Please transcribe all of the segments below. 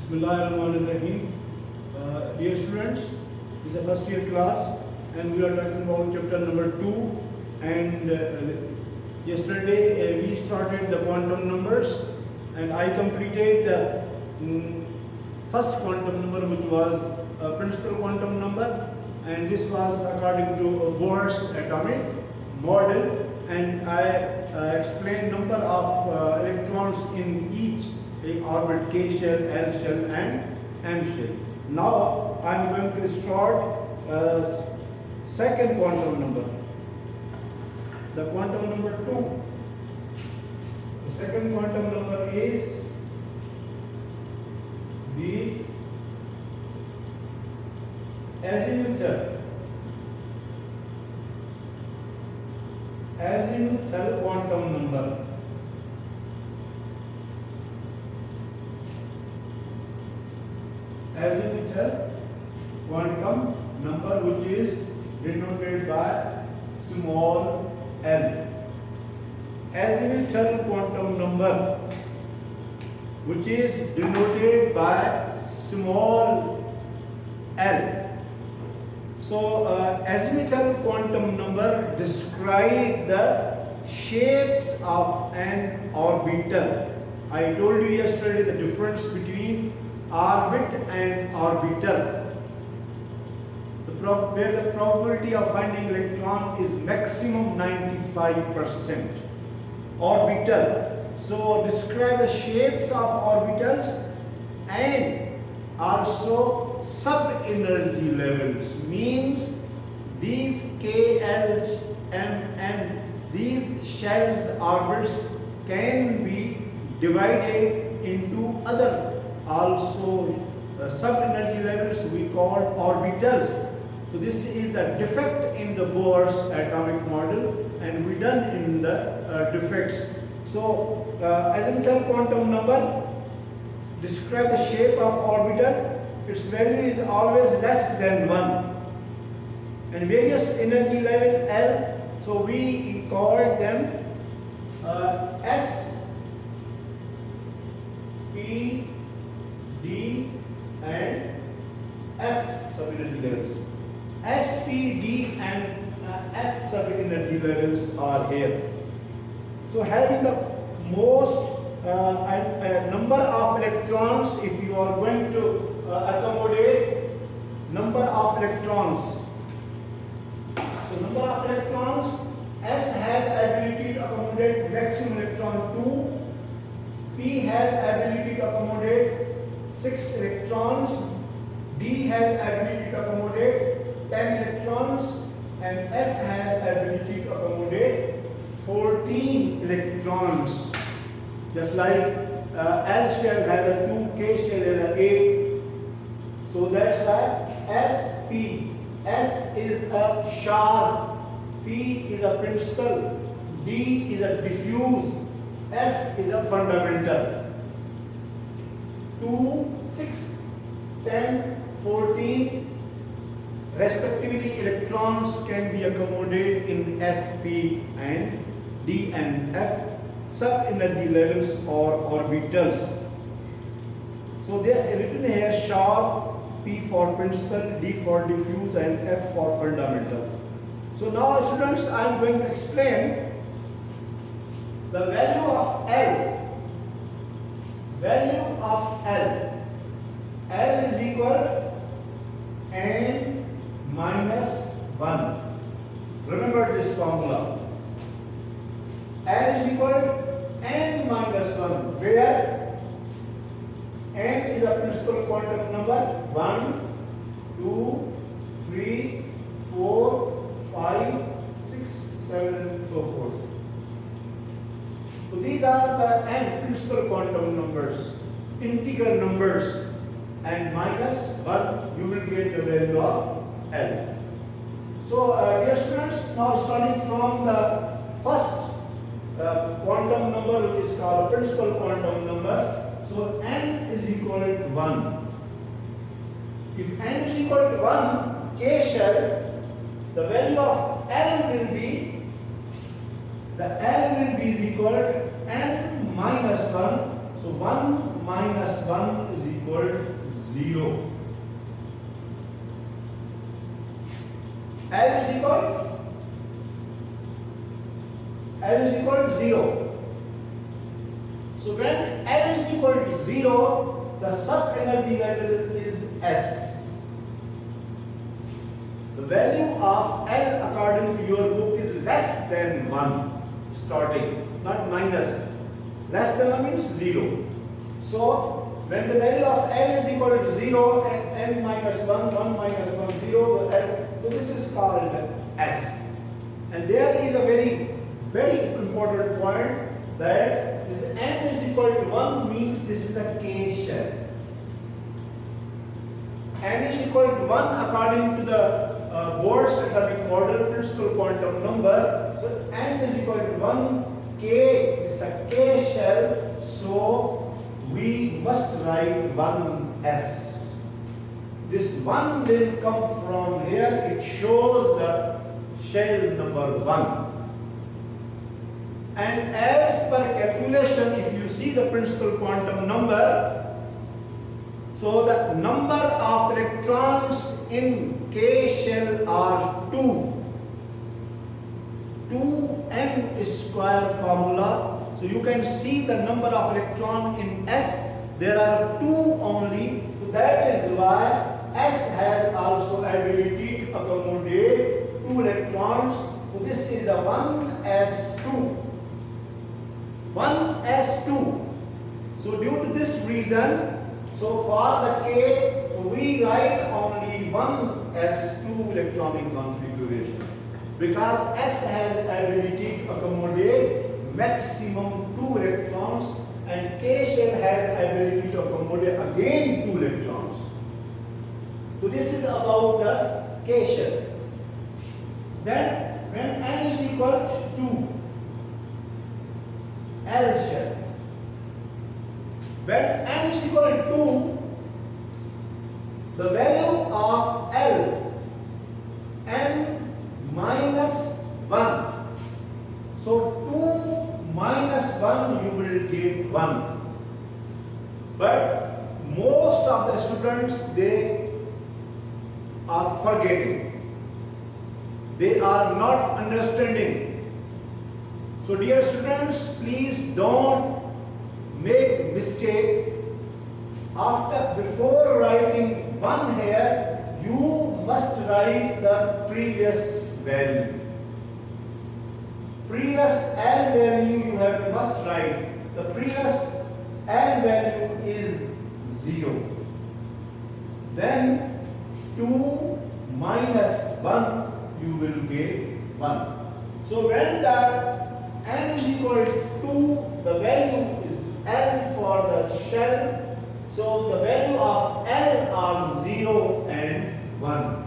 Bismillahirrahmanirrahim. Dear students, this is a first year class and we are talking about chapter number 2 and yesterday we started the quantum numbers and I completed the first quantum number, which was a principal quantum number, and this was according to Bohr's atomic model, and I explained number of electrons in each orbit, K shell, L shell and M shell. Now I am going to start second quantum number, the quantum number 2. The second quantum number is the azimuthal quantum number. Azimuthal quantum number, which is denoted by small l. Azimuthal quantum number, which is denoted by small l. So, azimuthal quantum number describe the shapes of an orbital. I told you yesterday the difference between orbit and orbital. Where the probability of finding electron is maximum 95%. Orbital. So, describe the shapes of orbitals and also sub-energy levels, means these K, L, M and these shells orbits can be divided into other also sub-energy levels we call orbitals. So this is the defect in the Bohr's atomic model, and we done in the defects. So azimuthal quantum number describe the shape of orbital. Its value is always less than 1. And various energy level L, so we call them S, P, D and F sub-energy levels. S, P, D and F sub-energy levels are here. So having the most number of electrons, if you are going to accommodate number of electrons. So number of electrons, S has ability to accommodate maximum electron 2, P has ability to accommodate 6 electrons, D has ability to accommodate 10 electrons, and F has ability to accommodate 14 electrons. Just like L shell has a 2, K shell has a 8. So that's why SP. S is a sharp, P is a principal, D is a diffuse, F is a fundamental. 2, 6, 10, 14 respectively electrons can be accommodated in SP and D and F sub-energy levels or orbitals. So they are written here sharp, P for principal, D for diffuse and F for fundamental. So now students, I am going to explain the value of L. Value of L. L is equal N minus 1. Remember this formula. L is equal to N minus 1, where N is a principal quantum number 1, 2, 3, 4, 5, 6, 7 and so forth. So these are the N principal quantum numbers, integral numbers, and minus 1 you will get the value of L. So dear students, now starting from the first quantum number, which is called principal quantum number. So n is equal to 1. If n is equal to 1, K shell, the value of L will be, is equal to n minus 1. So 1 minus 1 is equal equal to 0. L is equal to 0. So when L is equal to 0, the sub energy level is S. The value of L according to your book is less than 1 starting, not minus. Less than 1 means 0. So when the value of L is equal to 0 and N minus 1, 1 minus 1, 0, so this is called S. And there is a very important point that this N is equal to 1 means this is a K shell. N is equal to 1 according to the Bohr's atomic model principal quantum number. So N is equal to 1, K is a K shell, so we must write 1S. This 1 will come from here, it shows the shell number 1. And as per calculation, if you see the principal quantum number, so the number of electrons in K shell are 2. 2n square formula. So you can see the number of electron in S. There are 2 only. So that is why S has also ability to accommodate 2 electrons. So this is a 1s2. 1s2. So due to this reason, so for the K, so we write only 1s2 electronic configuration, because S has ability to accommodate maximum 2 electrons and K shell has ability to accommodate again 2 electrons. So this is about the K shell. Then when N is equal to 2, L shell. When N is equal to 2, the value of L, N minus 1. So 2 minus 1 you will get 1. But most of the students, they are forgetting. They are not understanding. So dear students, please don't make mistake. Before writing 1 here, you must write the previous value. Previous L value you must write. The previous L value is 0. Then 2 minus 1 you will get 1. So when the N is equal to 2, the value is L for the shell. So the value of L are 0 and 1.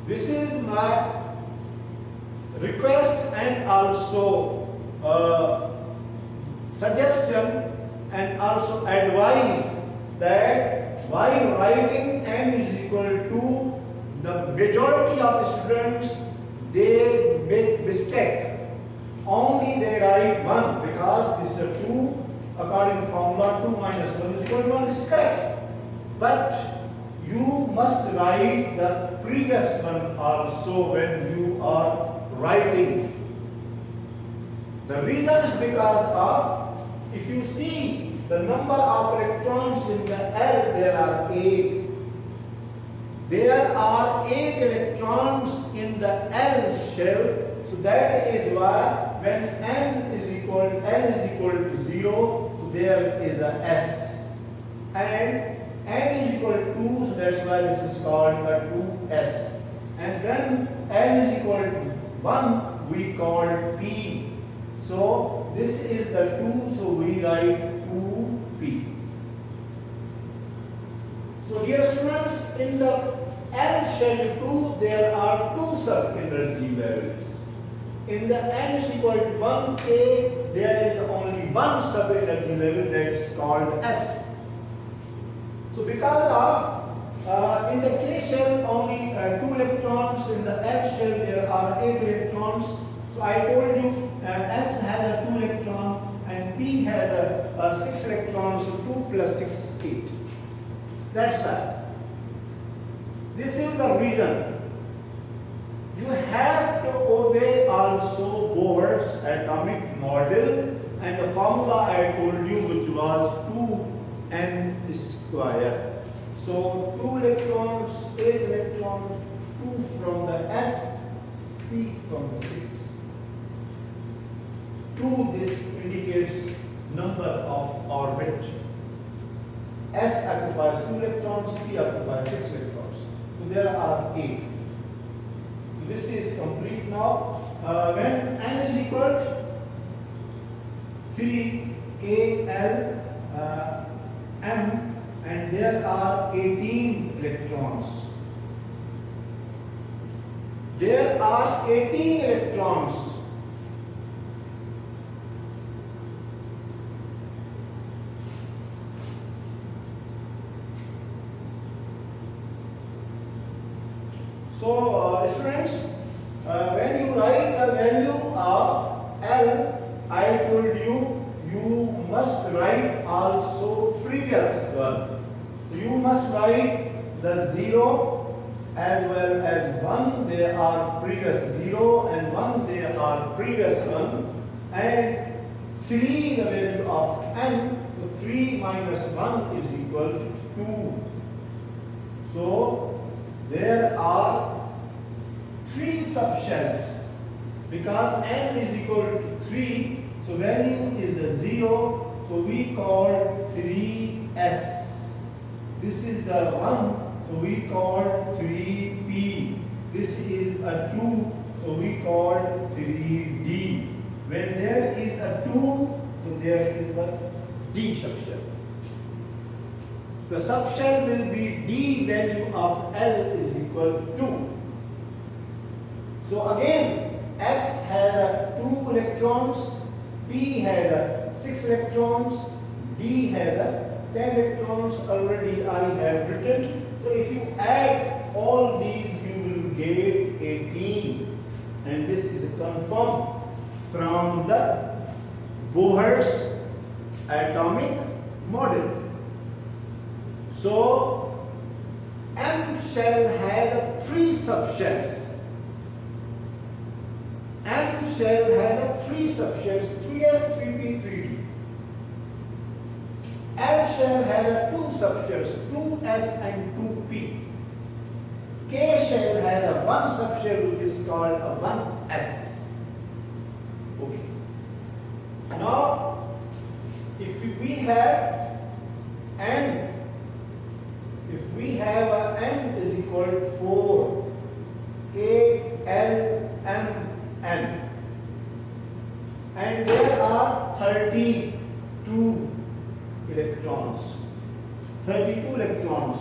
This is my request and also suggestion and also advice that while writing N is equal to, the majority of students, they make mistake. Only they write 1 because this is 2. According to formula, 2 minus 1 is equal to 1 is correct. But you must write the previous one also when you are writing. The reason is because of, if you see the number of electrons in the L, there are 8. There are 8 electrons in the L shell. So that is why when L is equal to 0, so there is a S. And N is equal to 2, so that's why this is called a 2S. And when N is equal to 1, we call P. So this is the 2, so we write 2P. So dear students, in the L shell 2, there are 2 sub-energy levels. In the N is equal to 1K, there is only 1 sub-energy level, that is called S. So because of, in the K shell only 2 electrons, in the L shell there are 8 electrons. So I told you S has a 2 electron and P has a 6 electrons, so 2 plus 6, 8. That's why. This is the reason. You have to obey also Bohr's atomic model and the formula I told you, which was 2n square. So 2 electrons, 8 electrons, 2 from the s, P from the 6. 2, this indicates number of orbit. S occupies 2 electrons, P occupies 6 electrons. So there are 8. This is complete now. When n is equal to 3 K L M, and there are 18 electrons. There are 18 electrons. So, students, when you write the value of L, I told you, you must write also previous one. You must write the 0 as well as 1. There are previous 0 and 1. There are previous 1. And 3, the value of n. So 3 minus 1 is equal to 2. So there are 3 subshells because n is equal to 3. So value is a 0. So we call 3s. This is the 1. So we call 3p. This is a 2. So we call 3d. When there is a 2, so there is a d subshell. The subshell will be d value of L is equal to 2. So again, S has 2 electrons, P has 6 electrons, D has 10 electrons. Already I have written. So if you add all these, you will get 18. And this is confirmed from the Bohr's atomic model. So M shell has 3 subshells. M shell has 3 subshells, 3s, 3p, 3d. L shell has 2 subshells, 2s and 2p. K shell has 1 subshell, which is called a 1s. Okay. Now, if we have n, if we have a n is equal to 4, K, L, M, N, and there are 32 electrons. 32 electrons.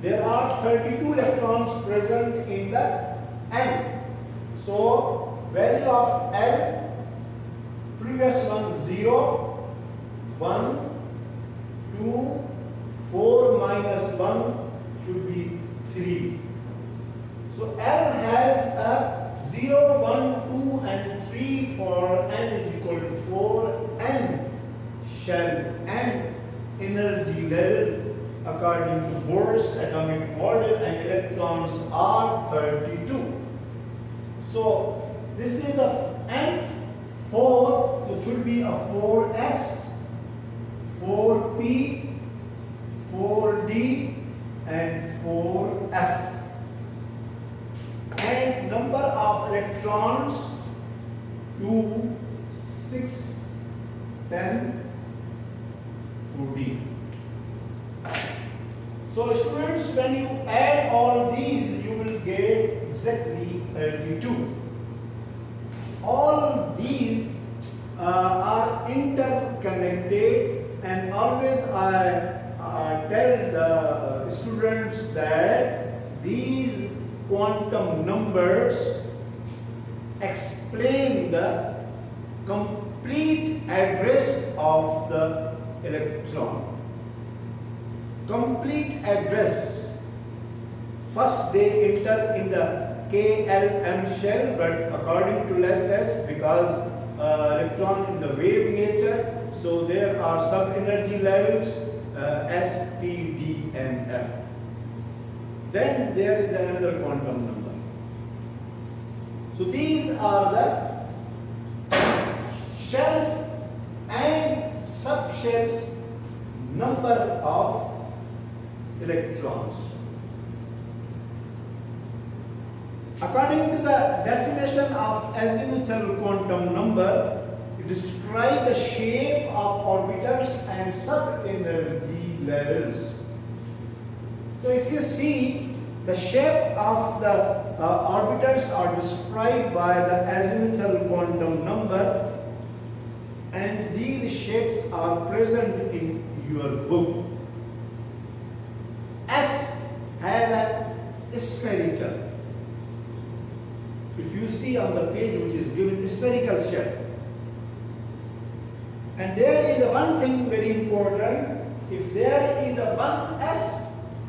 There are 32 electrons present in the N. So value of L, previous one 0, 1, 2, 4 minus 1 should be 3. So L has a 0, 1, 2 and 3 for n is equal to 4. N shell, N energy level according to Bohr's atomic model, and electrons are 32. So this is the N 4, so it should be a 4s, 4p, 4d and 4f. And number of electrons 2, 6, 10, 14. So students, when you add all these, you will get exactly 32. All these are interconnected, and always I tell the students that these quantum numbers explain the complete address of the electron. Complete address. First they enter in the KLM shell, but according to lab test, because electron in the wave nature, so there are sub-energy levels S, P, D and F. Then there is another quantum number. So these are the shells and subshells number of electrons. According to the definition of azimuthal quantum number, it describes the shape of orbitals and sub-energy levels. So if you see, the shape of the orbitals are described by the azimuthal quantum number, and these shapes are present in your book. S has a spherical. If you see on the page which is given, spherical shape. And there is one thing very important. If there is a 1s,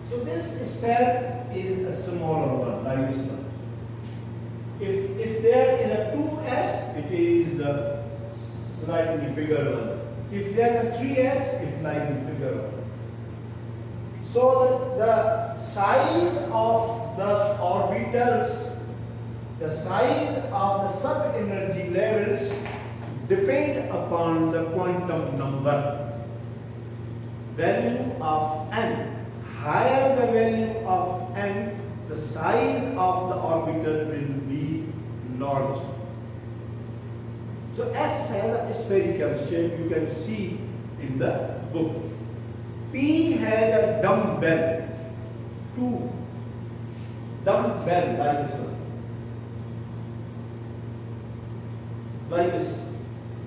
so this sphere is a smaller one, like this one. If there is a 2s, it is a slightly bigger one. If there is a 3s, it is like this bigger one. So the size of the orbitals, the size of the sub-energy levels depend upon the quantum number. Value of n. Higher the value of n, the size of the orbital will be large. So S has a spherical shape, you can see in the book. P has a dumbbell. 2 dumbbell, like this one. Like this.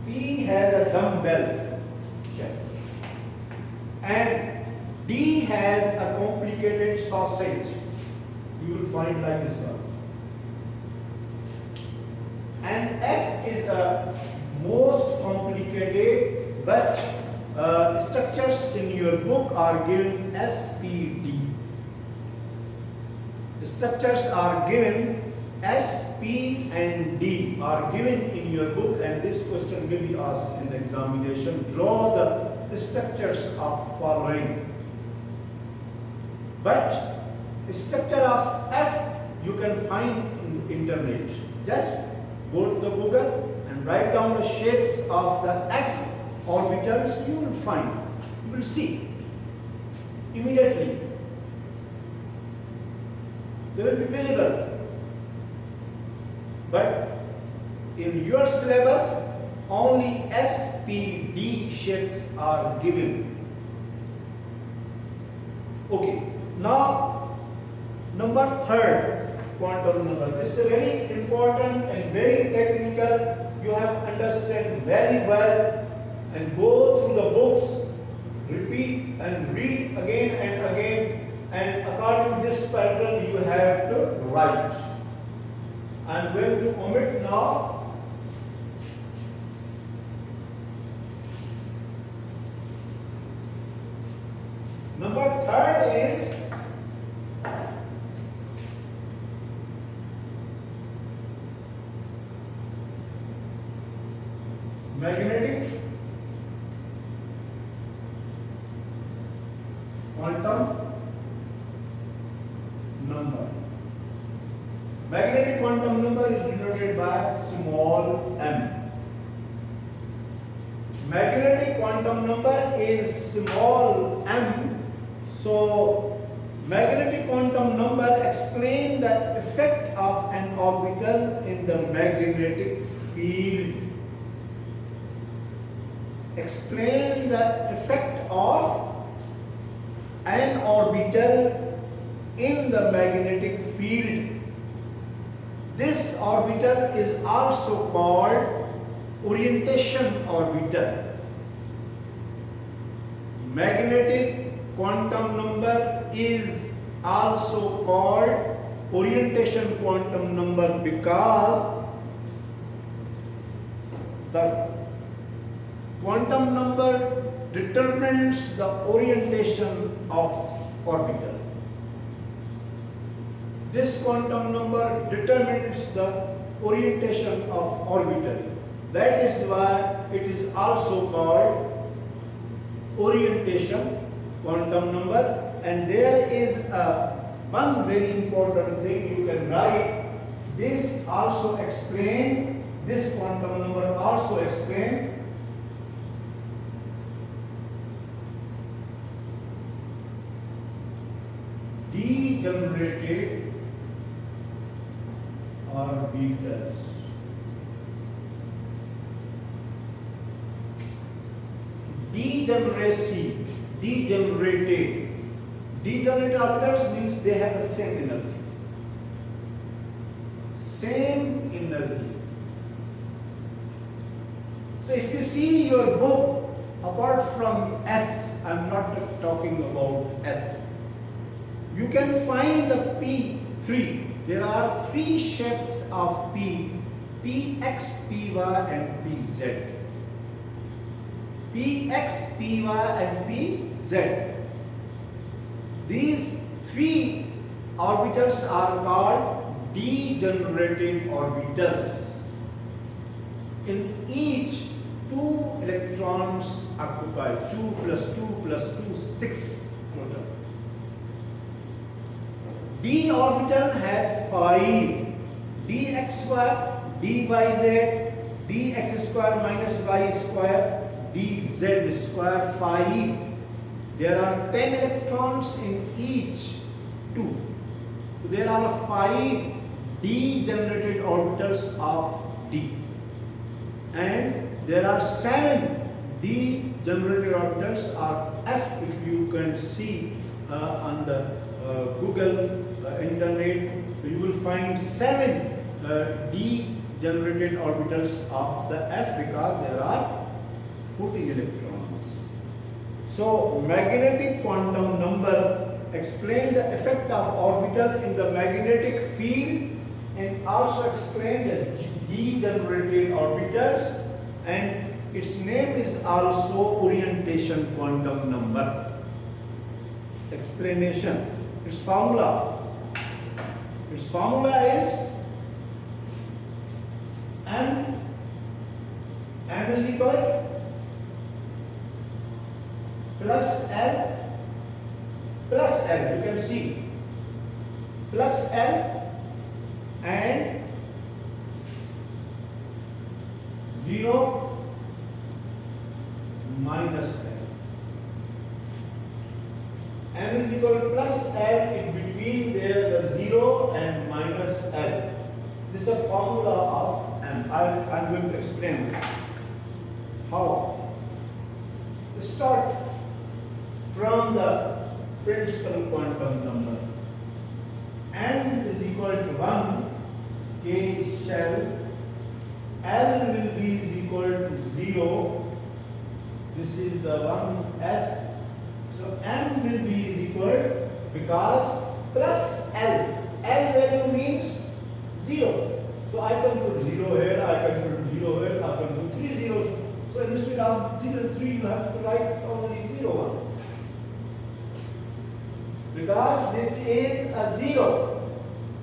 P has a dumbbell shape. And D has a complicated sausage. You will find like this one. And F is a most complicated, but structures in your book are given SPD. Structures are given S, P and D are given in your book, and this question will be asked in the examination. Draw the structures of following. But structure of F you can find in the internet. Just go to the Google and write down the shapes of the F orbitals, you will find, you will see immediately. They will be visible. But in your syllabus, only SPD shapes are given. Okay, now number 3rd quantum number. This is very important and very technical. You have to understand very well and go through the books, repeat and read again and again, and according to this pattern you have to write. I am going to omit now. Number 3rd is magnetic quantum number. Magnetic quantum number is denoted by small m. Magnetic quantum number is small m. So magnetic quantum number explains the effect of an orbital in the magnetic field. Explain the effect of an orbital in the magnetic field. This orbital is also called orientation orbital. Magnetic quantum number is also called orientation quantum number because the quantum number determines the orientation of orbital. This quantum number determines the orientation of orbital. That is why it is also called orientation quantum number. And there is one very important thing you can write. This also explain, this quantum number also explain degenerated orbitals. Degenerated orbitals means they have the same energy. Same energy. So if you see your book, apart from S, I'm not talking about S, you can find the P3. There are three shapes of P: Px, Py and Pz. Px, Py and Pz. These three orbitals are called degenerated orbitals. In each, 2 electrons occupy. 2 plus 2 plus 2, 6 total. D orbital has 5. dxy, dyz, dx square minus y square, dz square, 5. There are 10 electrons in each 2. So there are 5 degenerated orbitals of D. And there are 7 degenerated orbitals of F. If you can see on the Google internet, you will find 7 degenerated orbitals of the F, because there are 14 electrons. So magnetic quantum number explain the effect of orbital in the magnetic field, and also explain the degenerated orbitals, and its name is also orientation quantum number. Explanation. Its formula is m is equal plus L, you can see, plus L and 0 minus L. M is equal to plus L, in between there the 0 and minus L. This is a formula of M. I'm going to explain how. Start from the principal quantum number. N is equal to 1, K shell, L will be equal to 0, this is the 1s. So M will be equal, because plus L value means 0. So I can put 0 here, I can put 0 here, I can put 3 zeros. So instead of 3, you have to write only 0, 1. Because this is a 0.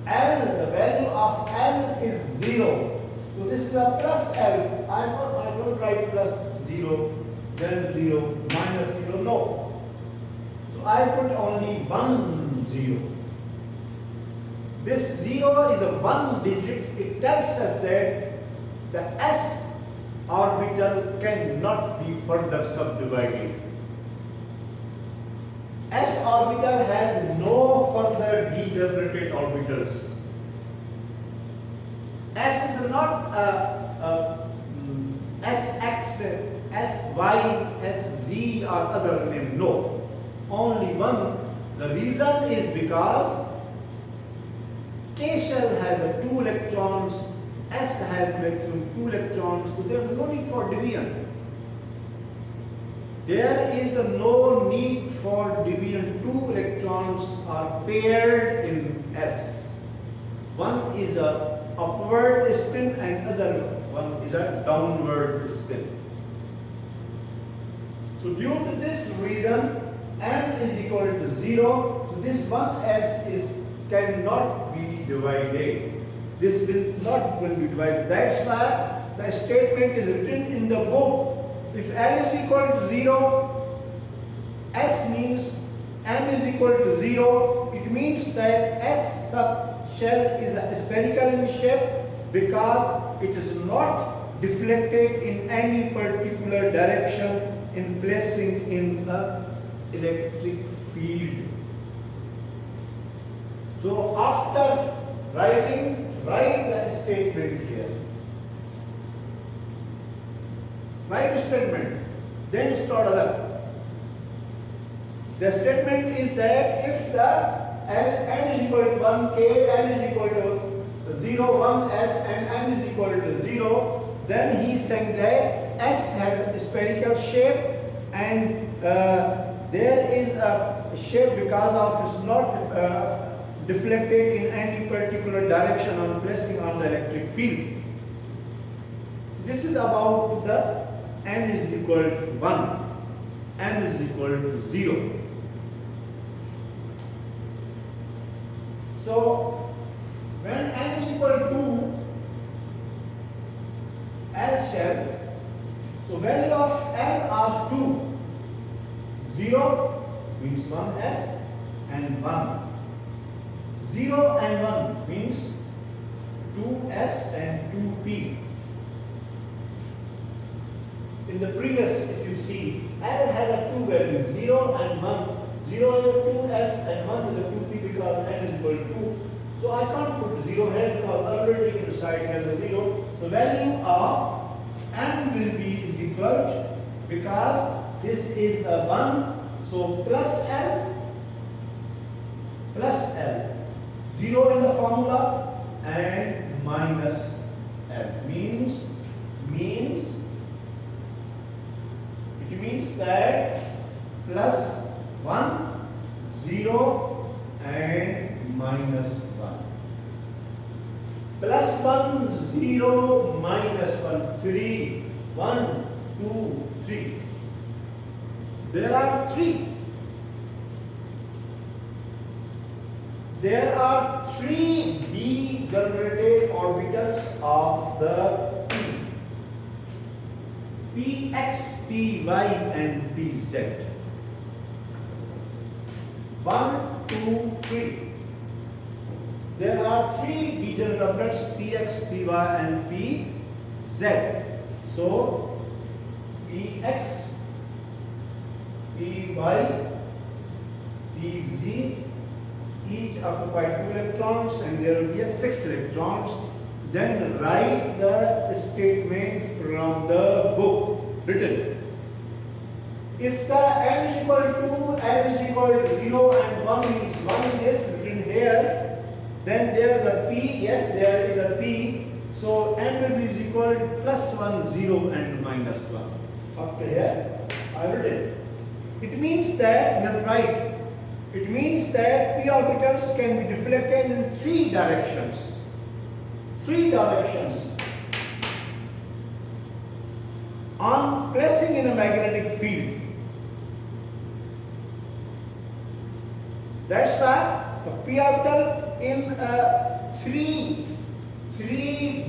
L, the value of L is 0. So this is a plus L. I don't write plus 0, then 0, minus 0, no. So I put only 1 0. This 0 is a 1 digit. It tells us that the S orbital cannot be further subdivided. S orbital has no further degenerated orbitals. S is not Sx, Sy, Sz or other name. No, only one. The reason is because K shell has 2 electrons, S has maximum 2 electrons, so there is no need for division. There is no need for division. 2 electrons are paired in S. One is a upward spin and other one is a downward spin. So due to this reason, M is equal to 0. So this 1s is cannot be divided. This will not will be divided. That's why the statement is written in the book. If L is equal to 0, S means M is equal to 0. It means that S sub shell is spherical in shape because it is not deflected in any particular direction in placing in the electric field. So after write the statement here. Write the statement, then start other. The statement is that if the n is equal to 1, k, n is equal to 0, 1, s, and n is equal to 0, then he is saying that s has a spherical shape and there is a shape because of it's not deflected in any particular direction on placing on the electric field. This is about the n is equal to 1, n is equal to 0. So when n is equal to L shell, so value of L are 2. 0 means 1s and 1. 0 and 1 means 2s and 2p. In the previous, if you see, L had a 2 values, 0 and 1. 0 is a 2s and 1 is a 2p because n is equal to 2. So I can't put 0 here because already inside here the 0. So value of n will be is equal to, because this is a 1, so plus L, 0 in the formula and minus L means it means that plus 1, 0 and minus 1. Plus 1, 0, minus 1, 3, 1, 2, 3. There are 3. There are 3 degenerated orbitals of the P. Px, Py and Pz. 1, 2, 3. There are 3 degenerate orbitals Px, Py and Pz. So Px, Py, Pz each occupy 2 electrons and there will be 6 electrons. Then write the statement from the book written. If the n is equal to n is equal to 0 and 1 means 1 is written here, then there is a p, yes there is a p, so n will be equal to plus 1, 0 and minus 1. After here I written. It means that, not right, it means that p orbitals can be deflected in 3 directions. 3 directions. On placing in a magnetic field. That's why the p orbital in 3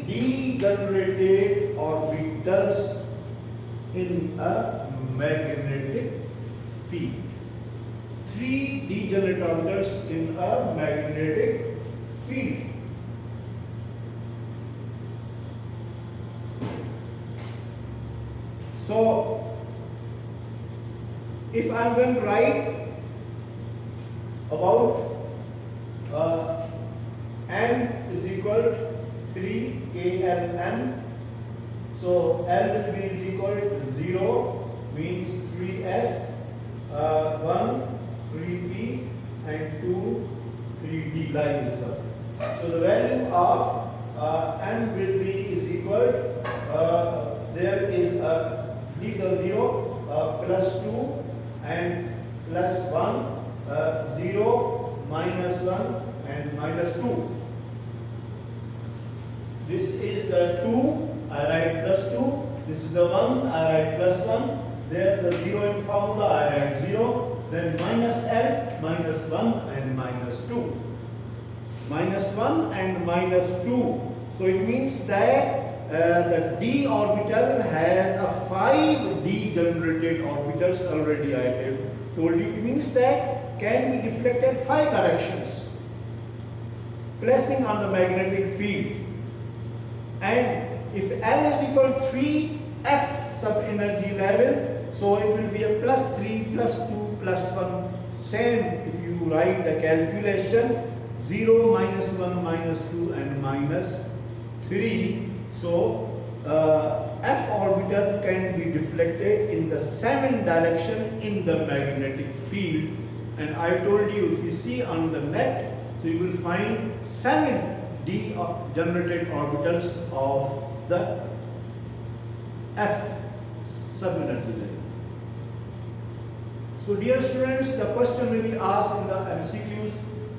degenerated orbitals in a magnetic field. 3 degenerate orbitals in a magnetic field. So, if I am going to write about n is equal to 3 KLM, so L will be is equal to 0 means 3s, 1 3p and 2 3d lines. So the value of n will be is equal there is a leave the 0 plus 2 and plus 1 0 minus 1 and minus 2. This is the 2, I write plus 2. This is the 1, I write plus 1. There the 0 in formula, I write 0. Then minus L, minus 1 and minus 2. minus 1 and minus 2. So it means that the d orbital has a 5 degenerated orbitals already. I have told you. It means that can be deflected 5 directions, placing on the magnetic field. And if L is equal to 3 F sub energy level, so it will be a plus 3 plus 2 plus 1. Same if you write the calculation, 0 minus 1 minus 2 and minus 3. So F orbital can be deflected in the same direction in the magnetic field. And I told you, if you see on the net, so you will find 7 degenerated orbitals of the F sub-energy level. So dear students, the question will be asked in the MCQs,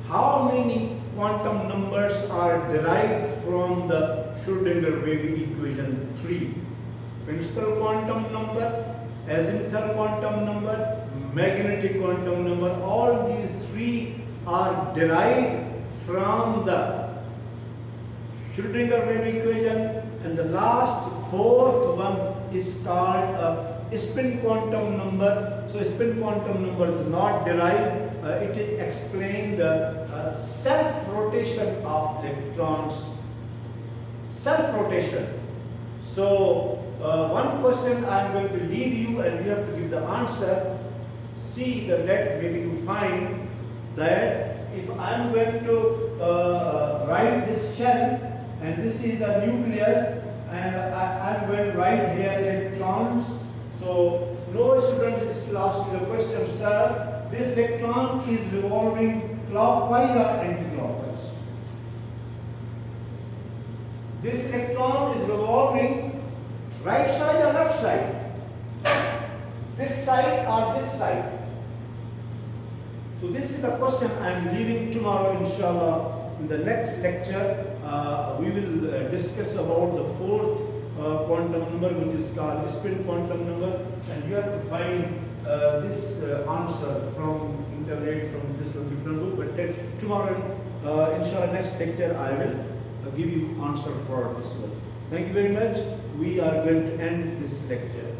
how many quantum numbers are derived from the Schrödinger-Wave equation 3? Principal quantum number, azimuthal quantum number, magnetic quantum number, all these 3 are derived from the Schrödinger-Wave equation, and the last 4th one is called a spin quantum number. So spin quantum number is not derived. It explains the self-rotation of electrons. Self-rotation. So one question I am going to leave you, and you have to give the answer. See the net, maybe you find that if I am going to write this shell, and this is the nucleus, and I am going to write here electrons. So no student is asking the question, sir, this electron is revolving clockwise or anti-clockwise? This electron is revolving right side or left side? This side or this side? So this is the question I am leaving tomorrow, inshallah. In the next lecture, we will discuss about the 4th quantum number, which is called spin quantum number, and you have to find this answer from internet, from different book. But tomorrow, inshallah, next lecture I will give you answer for this one. Thank you very much. We are going to end this lecture.